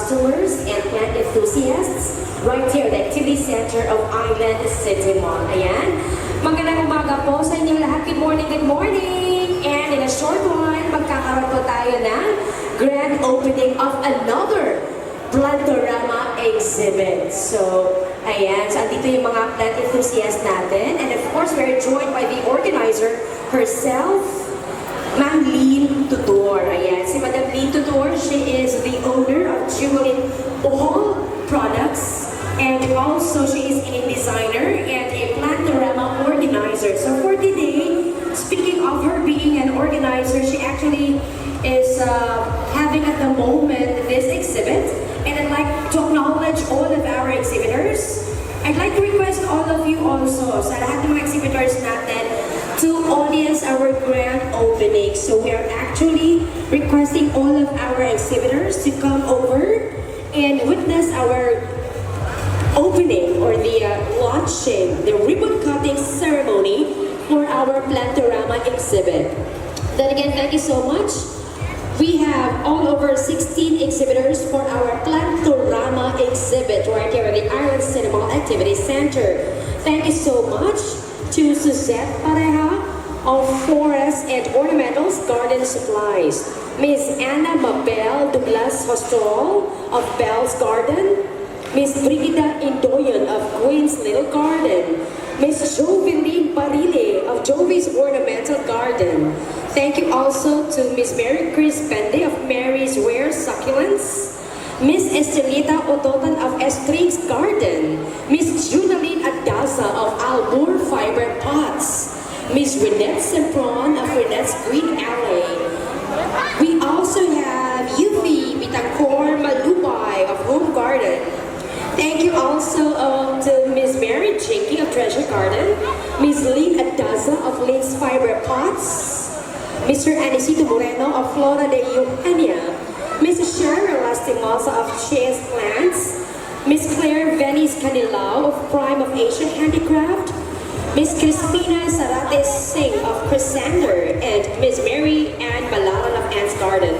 customers and plant enthusiasts right here at the Activity Center of Island City Mall. Ayan. Magandang umaga po sa inyo lahat. Good morning, good morning! And in a short while, magkakaroon po tayo ng grand opening of another PLANTORAMA exhibit. So, ayan. So, andito yung mga plant enthusiasts natin. And of course, we're joined by the organizer herself, Ma'am Lynn Tutor. Ayan. Si Madam Lynn Tutor, she is the owner of Jewelin All Products. And also, she is a designer and a PLANTORAMA organizer. So for today, speaking of her being an organizer, she actually is having at the moment this exhibit. And I'd like to acknowledge all of our exhibitors. I'd like to request all of you also, sa lahat ng mga exhibitors natin, to audience our grand opening. So we are actually requesting all of our exhibitors to come over and witness our opening or the launching, the ribbon cutting ceremony for our PLANTORAMA exhibit. Then again, thank you so much. We have all over 16 exhibitors for our PLANTORAMA exhibit right here at the Island Cinema Activity Center. Thank you so much to Suzette Pareja of Forest and Ornamentals Garden Supplies, Miss Anna Mabel Douglas Hostol of Bell's Garden, Miss Brigida Indoyan of Queen's Little Garden, Miss Joveline Parile of Jovi's Ornamental Garden. Thank you also to Miss Mary Chris Pende of Mary's Rare Succulents, Miss Estelita Ototan of Estrings Garden, Miss Junaline Adaza of Albur Fiber Pots, Miss Renette Sempron of Renette's Green Alley. We also have Yufi Bitacor Malubay of Home Garden. Thank you also to Miss Mary Jinky of Treasure Garden, Miss Lynn Adaza of Lynn's Fiber Pots, Mr. Anisito Moreno of Flora de Eugenia, Mrs. Cheryl Lastimosa of Chase Plants, Miss Claire Venice Canilao of Prime of Asia Handicraft, Miss Crispina Sarates Singh of Chrysander, and Miss Mary Ann Malalan of Ann's Garden.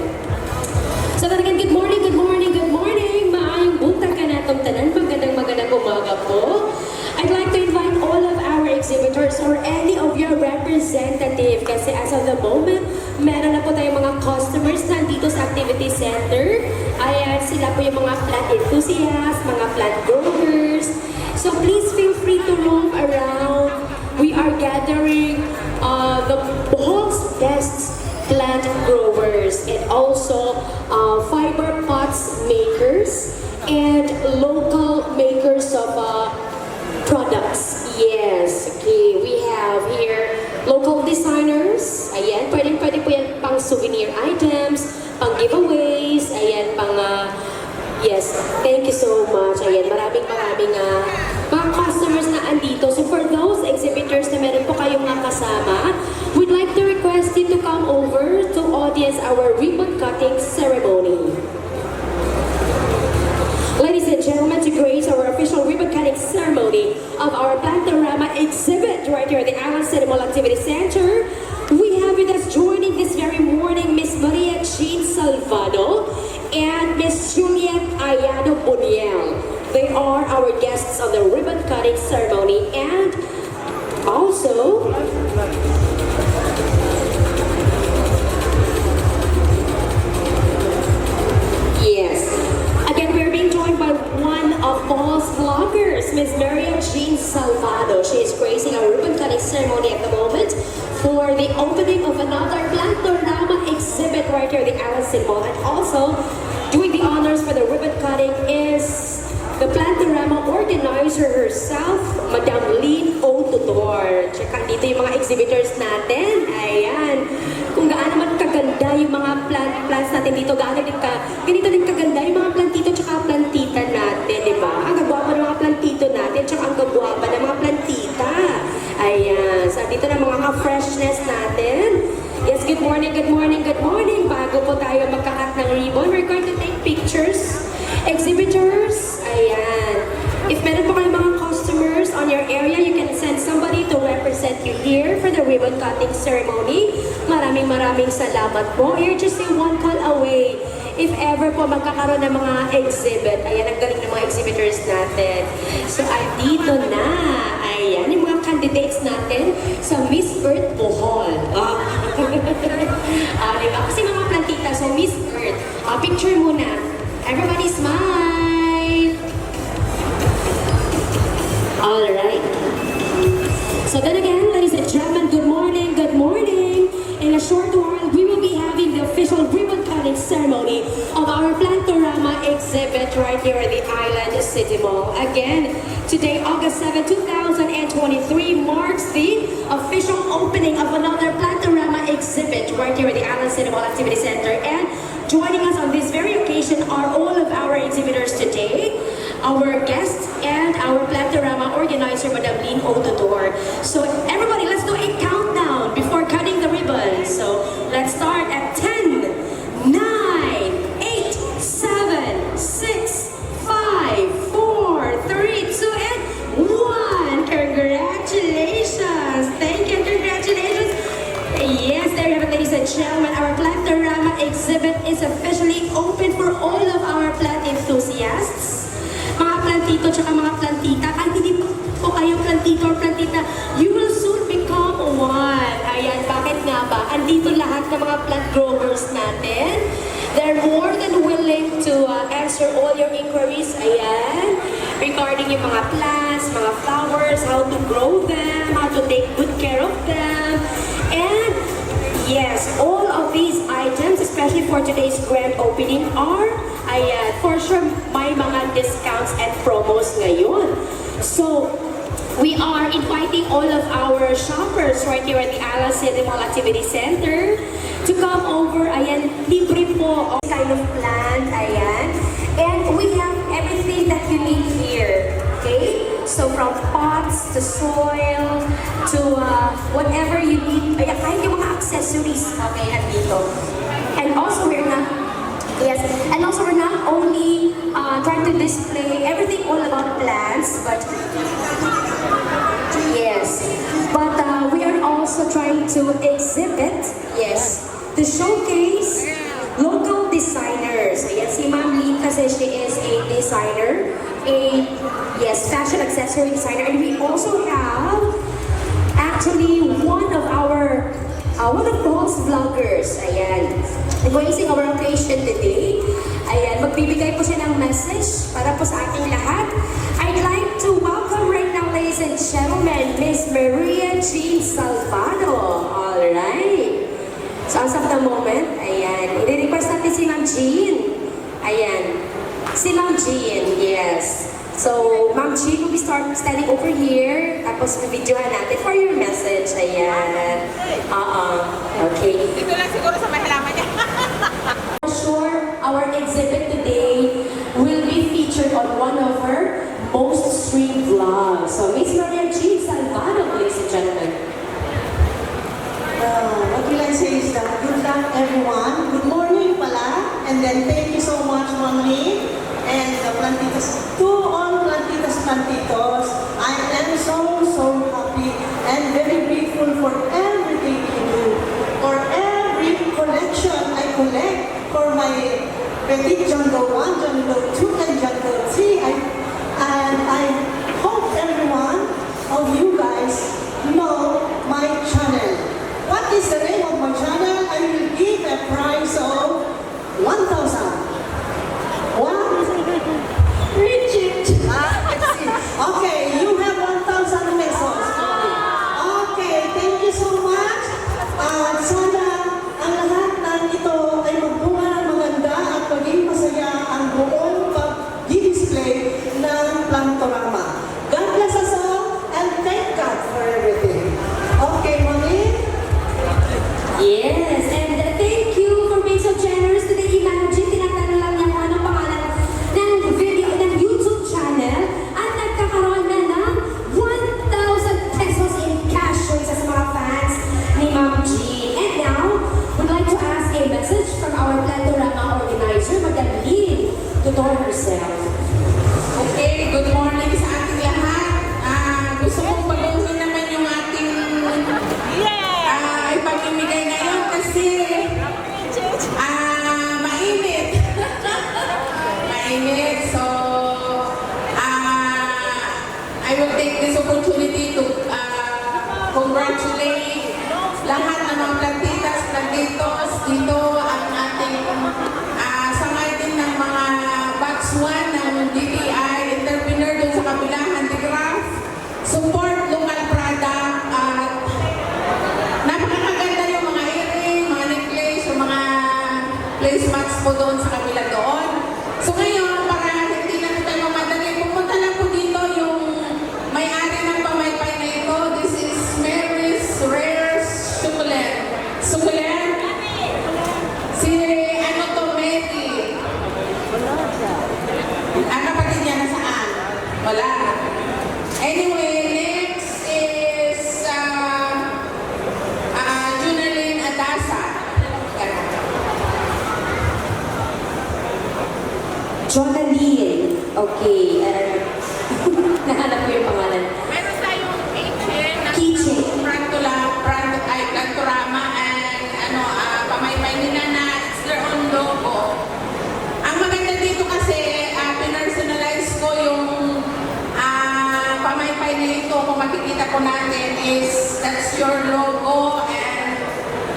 So again, good morning, good morning, good morning. Maayong buntag ka natong tanan. Magandang umaga po. I'd like to invite all of our exhibitors or any of your representative kasi as of the moment, meron na po tayong mga customers nandito sa activity center. Ayan, sila po yung mga plant enthusiasts, mga plant growers. So please feel free to roam around. We are gathering the Bohol's best plant growers and also fiber pots makers and local makers of products. Yes, okay. We have here local designers. Ayan, pwede po yan pang souvenir items, pang giveaways. Ayan, pang yes, thank you so much. Ayan, maraming mga customers na andito. So for those exhibitors na meron po kayong mga kasama, we'd like to request you to come over to audience our ribbon cutting ceremony. Ladies and gentlemen, to grace our official ribbon cutting ceremony of our PLANTORAMA exhibit right here at the Island Cinema Activity Center, we have with us joining this very morning Miss Maria Jean Salvado and Miss Juliet Ayano Buniel. They are our guests on the ribbon cutting ceremony, and also yes. Again, we're being joined by one of Paul's vloggers, Miss Maria Jean Salvado. She is gracing our ribbon cutting ceremony at the moment for the opening of another PLANTORAMA exhibit right here at the Island Cinema. And also, doing the honors for the ribbon cutting is the PLANTORAMA organizer herself, Madam Lynn Tutor. Tsaka dito yung mga exhibitors natin. Ayan. Kung gaano man kaganda yung mga plants natin dito, ganito din kaganda yung mga plantito tsaka plantita natin, di ba? Ang gagwapa ng mga plantito natin tsaka ang gagwapa ng mga plantita. Ayan. So dito na mga freshness natin. Yes, good morning, good morning, good morning. Bago po tayo magkakat ng ribbon, we're going to take pictures. Exhibitors, ayan. If meron po kayong mga customers on your area, you can send somebody to represent you here for the ribbon cutting ceremony. Maraming salamat po. You're just one call away. if ever po magkakaroon ng mga exhibit. Ayan, ang galing ng mga exhibitors natin. So, dito na. Ayan, yung mga candidates natin sa Miss Earth Bohol. Diba? Kasi mga plantita, so Miss Earth. Picture muna. Everybody smile! Alright. So then again, ladies and gentlemen, good morning, good morning. In a short while, we will be having the official ribbon cutting ceremony of our Plantorama exhibit right here at the Island City Mall. Again, today, August 7, 2023 marks the official opening of another Plantorama exhibit right here at the Island City Mall Activity Center. And joining us on this very occasion are all of our exhibitors today, our guests, and our Plantorama organizer, Madam Lynn Otodor. So everybody, let's do a countdown before cutting the ribbon. So let's start at 10, 9, 8, 7, 6, 5, 4, 3, 2, and 1. Congratulations! Thank you, congratulations! Yes, there you have it, ladies and gentlemen. Our Plantorama exhibit is officially open for all of our plant enthusiasts. Mga plantito tsaka mga plantita, kahit hindi po kayo plantito or plantita, you will soon become one. Ayan, bakit nga ba? Andito lahat ng mga plant growers natin. They're more than willing to answer all your inquiries, ayan, regarding yung mga plants, mga flowers, how to grow them, how to take good care of them. And yes, all of these items, especially for today's grand opening, are, ayan, for sure, may mga discounts and promos ngayon. So, we are inviting all of our shoppers right here at the Island City Mall Activity Center to come over. Ayan, libre po all kind of plant, ayan. And we have everything that you need here, okay? So from pots to soil to whatever you need, ayan, kahit yung mga accessories, okay, andito. And also we're not, yes, and also we're not only trying to display everything all about plants, but yes, but we are also trying to exhibit, yes, to showcase local designers. Ayan, si Ma'am Lynn kasi she is a designer, yes, fashion accessory designer, and we also have actually one of those vloggers, ayan, gracing our occasion today. Ayan, magbibigay po siya ng message para po sa ating lahat. I'd like to welcome right now, ladies and gentlemen, Miss Maria Jean Salvado. Alright. So, as of the moment, ayan, i-request natin si Ma'am Jean. Ayan. Si Ma'am Jean, yes. So, Ma'am Jean will be standing over here. Tapos, videohan natin for your message. Ayan. Okay. Dito lang siguro sa may halaman niya. For sure, our exhibit today will be featured on one of our most streamed vlogs. So, Miss Maria Jean Salvado, ladies and gentlemen. What will I say is that good luck everyone. Good morning pala. And then thank you so much, Mami. And the plantitos, to all plantitos, I am so happy and very grateful for everything you do. For every collection I collect for my Petit Jungle 1, Jungle 2, and Jungle 3. And I hope everyone of you guys know my channel. What is the name of my channel? I will give a price of 1,000. What? Reach it. Let's see. Okay, you have 1,000 pesos. Okay, thank you so much. Sana ang lahat ng ito ay magbunga ng maganda at maging masaya ang buong pag-display ng Plantorama. God bless us all and thank God for everything. Okay, Mami? Yes, and thank you for being so generous today. Imagine, tinatanong lang niya kung anong pangalan ng video, ng YouTube channel, at nagkakaroon na ng 1,000 pesos in cash sa isa sa mga fans ni Ma'am G. And now, we'd like to ask a message from our Plantorama organizer, Madam Lynn Otodor herself. Okay, good morning sa ating lahat. Gusto kong baguhin naman yung ating ipamimigay ngayon kasi mainit. congratulate lahat ng mga plantitas, plantitos. Dito ang ating sangay din ng mga batch 1 ng DTI, entrepreneur dun sa kabila, handicraft, support local product, at napakaganda yung mga earring, mga necklace, yung mga placemats po doon sa kabila doon. So ngayon, para hindi na tayo mamadali, pupunta lang po dito yung may-ari ng pamaypay na ito. This is Mary's Rare Succulent. Succulent? Si ano to, Mary? Ang kapatid niya nasaan? Wala. Anyway, next is Junalyn Adasa. Jonalyn. Okay. Nahanap ko yung pangalan. Meron tayong keychain na Keychain. Plantorama and pamaypay nila na it's their own logo. Ang maganda dito kasi pinersonalize ko yung pamaypay na ito. Kung makikita ko natin is that's your logo and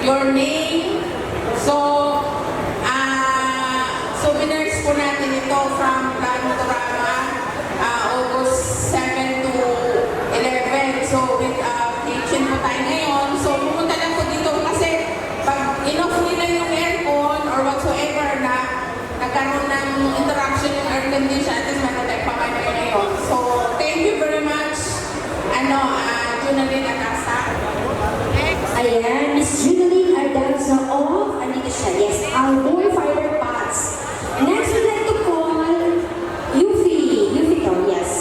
your name. So, souvenirs po natin ito from PLANTORAMA, August 7 to 11. So, with kitchen po tayo ngayon. So, pumunta lang po dito kasi pag in-off nila yung aircon or whatsoever na nagkaroon ng interaction yung air condition, at least meron tayo pamaypay ngayon. So, thank you very much, Junalyn Adasa. Ayan, Miss Junalyn Ardanza of, andito siya, yes, Alboy Fiber Pots. Next, we'd like to call Yufi. Yufi to, yes.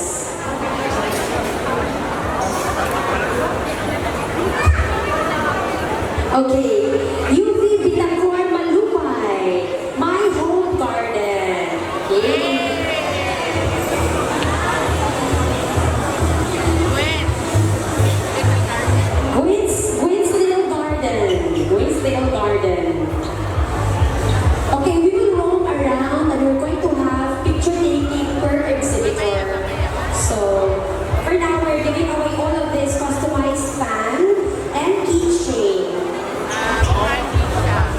Okay, Yufi Bitangkuan Malupay, My Home Garden. Okay. Gwen's Little Garden. Gwen's Little Garden. Okay, we will roam around and we're going to have picture taking per exhibitor. So, for now, we're giving away all of this customized fan and keychain.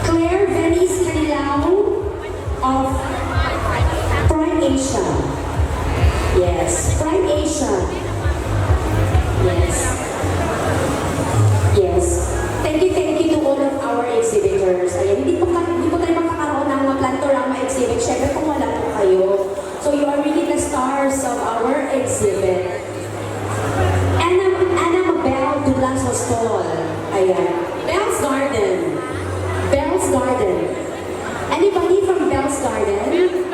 Claire Venice Canilao of Prime Asia. Yes, Prime Asia. Yes. Yes. Thank you to all of our exhibitors. Ayan, hindi po tayo makakaroon ng mga Plantorama exhibit, syempre kung wala po kayo. So you are really the stars of our exhibit. Anna Mabel Douglas Hostol. Ayan. Bell's Garden. Bell's Garden. Anybody from Bell's Garden?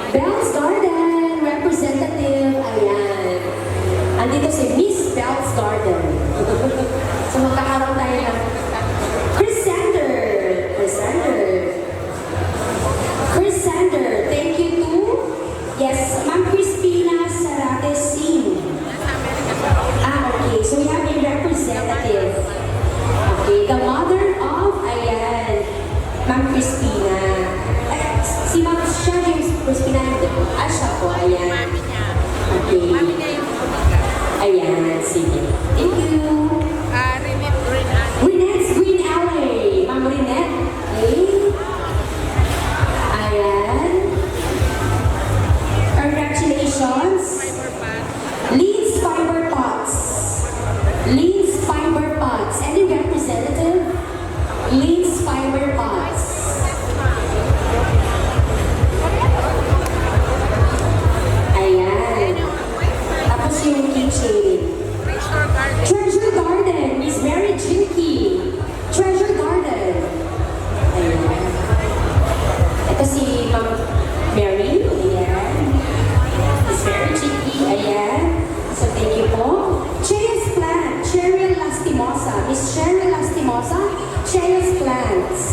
Bell's Garden. Representative. Ayan. Andito si Miss Bell's Garden. So magkakaroon tayo ng Chris Sander, thank you to, yes, Ma'am Crispina Sarate Singh. Okay, so we have a representative. Okay, the mother of, ayan, Ma'am Crispina. Si Ma'am siya, James Crispina, siya po, ayan. Okay. Ayan, sige. Thank you. Renette's Green Alley. Ma'am Renette. Okay. Ayan. Congratulations. Leeds Fiber Pots. Leeds Fiber Pots. Any representative? Leeds Fiber Pots. Ayan. Tapos yung keychain. Treasure Garden, Miss Mary Jinky. Treasure Garden. Ayan. Ito si Ma'am Mary. Ayan. Miss Mary Jinky. Ayan. So thank you po. Cheya's Plant. Cheryl Lastimosa. Miss Cheryl Lastimosa. Cheya's Plants.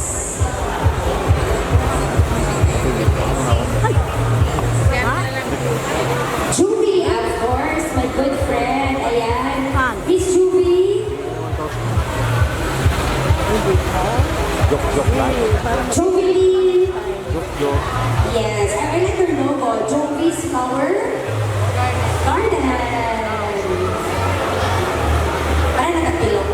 Juvie, of course, my good friend. Ayan. Miss Juvie. Juvie. Yes, I like her logo. Juvie's Flower Garden. Parang nakapilok.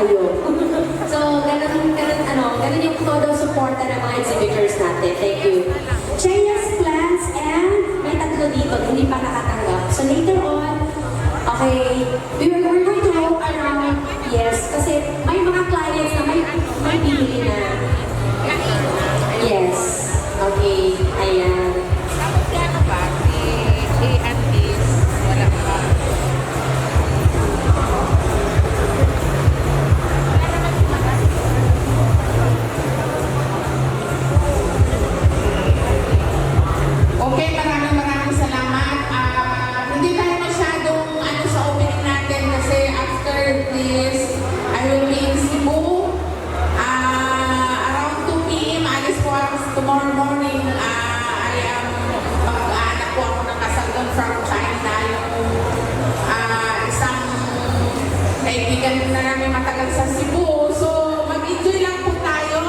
kayo. So, ganun yung todo suporta ng mga exhibitors natin. Thank you. Chayas plants and may tatlo dito, hindi pa nakatanggap. So later on, okay, we're going to go around, yes, kasi may mga clients na may bibili na. Yes, okay, ayan. Ano ba? Si A&B's, wala pa. Okay, maraming salamat. Hindi tayo masyadong sa opening natin kasi after this, I will be in Cebu. Around 2 p.m. alis po ako tomorrow morning. Mag-aanak po ako ng kasal doon from China. Yung isang kaibigan na namin matagal sa Cebu. So, mag-enjoy lang po tayo.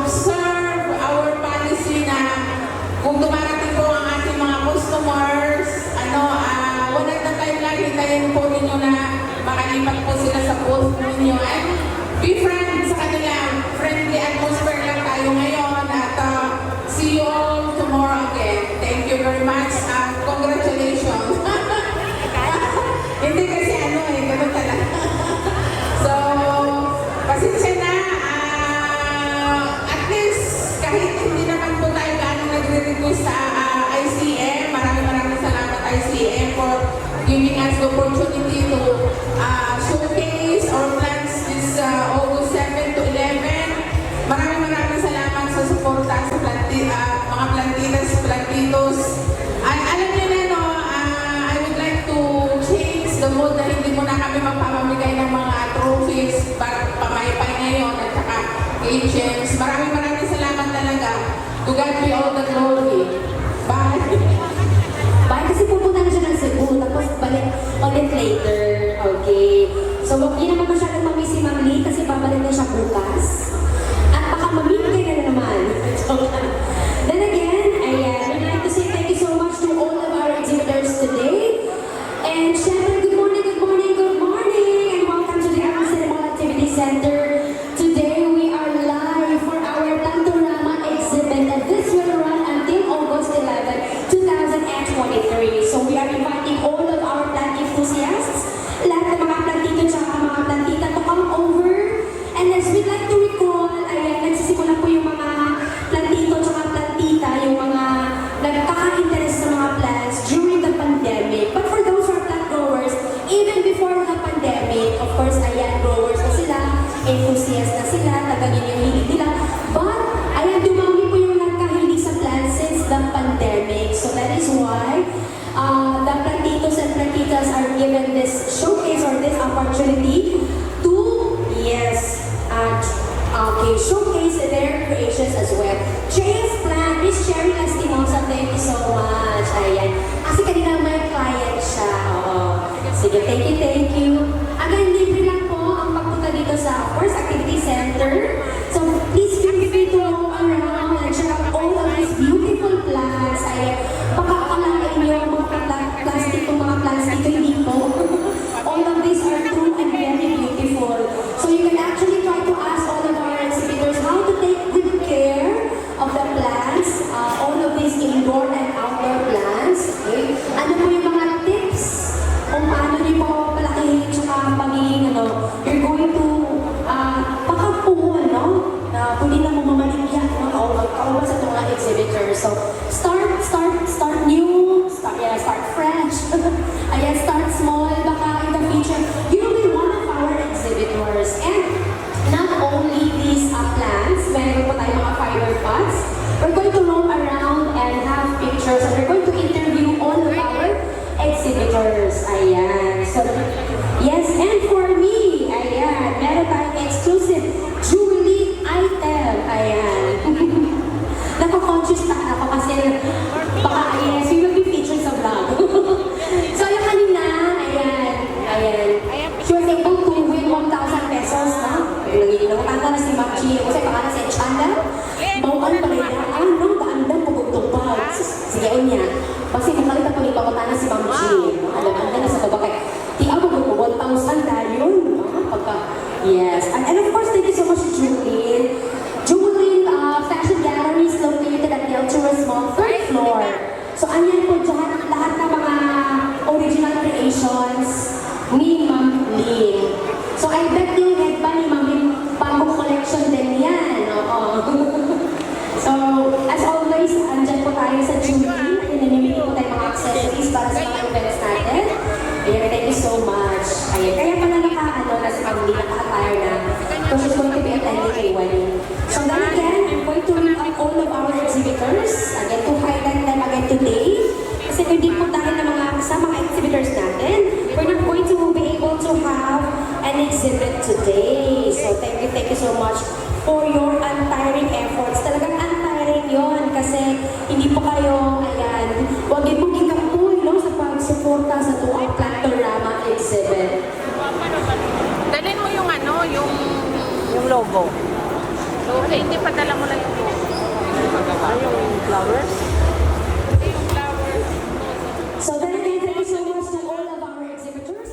Observe our policy na kung dumarating po ang ating mga customers, one at a time lang, hintayin po ninyo na makalipat po sila sa booth ninyo. And be friends sa kanila. Friendly atmosphere lang tayo ngayon. At see you all tomorrow again. Thank you very much. Congratulations. Hindi kasi ganun talaga. So, pasensya na. At least, kahit hindi naman po tayo gaano nagre-request sa ICM, maraming salamat ICM for giving us the opportunity to showcase our plans this August 7 to 11. Maraming salamat sa suporta sa mga plantitos. Alam niyo na, I would like to change the mood na hindi mo na kami magpapamigay ng mga trophies pamaypay ngayon at saka agents. Maraming salamat talaga. To God be all the glory. Bye. Bye, kasi pupunta na siya ng Cebu, tapos balik ulit later. Okay. So, hindi naman masyadong mamiss si Ma'am Lee kasi babalik na siya bukas. At baka mamimigay na naman. Then again, we'd like to say thank you so much to all of our exhibitors today. And syempre, good morning, and welcome to the Cinema Activity Center. Today, we are live for our PLANTORAMA exhibit, and this will run until August 11, 2023. So we are inviting all of our plant enthusiasts, lahat ng mga plantito tsaka mga plantita to come over. And as we'd like to recall, nagsisimula po yung mga plantito tsaka plantita, yung mga nagkaka-interest sa mga plants during the pandemic. But for those who are plant growers, even before the pandemic, of course, growers na sila, enthusiasts na sila, tagagin yung hilig nila. But, dumami po yung nagkahilig sa plants since the pandemic. So that is why the plantitos and plantitas are given this showcase or this opportunity to, showcase their creations as well. Chayas Plant, Miss Sherry Lastimosa, thank you so much. Ayan. Kasi kanina may client siya. Sige, thank you. Again, libre lang po ang pagpunta dito sa, of course, Activity Center. So, please feel free to go around and check out all of these beautiful plants. Ayan. Baka akalain niyo ang mga plants dito, hindi po. All of these are true and very beautiful. So, you can actually try to ask all of our exhibitors how to take good care of the plants, all of these indoor and outdoor plants. Okay? Ano po yung mga tips kung paano niyo po palakihin tsaka pagiging, you're going to pakapuhon, na pwede na mo mamaligyan, kauba sa mga exhibitors. So, start new, start fresh. Ayan, start small, baka in the future, you will be one of our exhibitors. And not only these plants, meron pa tayong mga fiber pots. We're going to roam around and have pictures, and we're going to interview all of our exhibitors. Ayan. So, yes, and for me, meron tayong exclusive jewelry item. Ayan. Nako-conscious na ako kasi Yes, and of course, thank you so much to Julie. Julie Fashion Gallery is located at the Altura Mall, third floor. So, anyan po dyan lahat ng mga original creations ni Ma'am Lynn. So, I bet yung head ba ni Ma'am Lynn, bagong collection din yan. Oo. So, as always, andyan po tayo sa Julie. Ininimili po tayo mga accessories para sa mga events natin. Ayan, thank you so much. Ayan, kaya pala nasa family, naka-attire na. Because she's going to be attending a wedding. So then again, I'm going to read out all of our exhibitors. Again, to highlight them again today. Kasi hindi po tayo ng sa mga exhibitors natin. We're not going to be able to have an exhibit today. So thank you so much for your untiring efforts. Talagang untiring yon kasi hindi po kayo, ayan, huwag mo ikapoy, no, sa pagsuporta sa tuwang Plantorama exhibit. Dalhin mo yung ano, yung logo. eh, hindi pa dala mo lang yung logo. Yung flowers. Yung flowers. So then again, thank you so much to all of our exhibitors.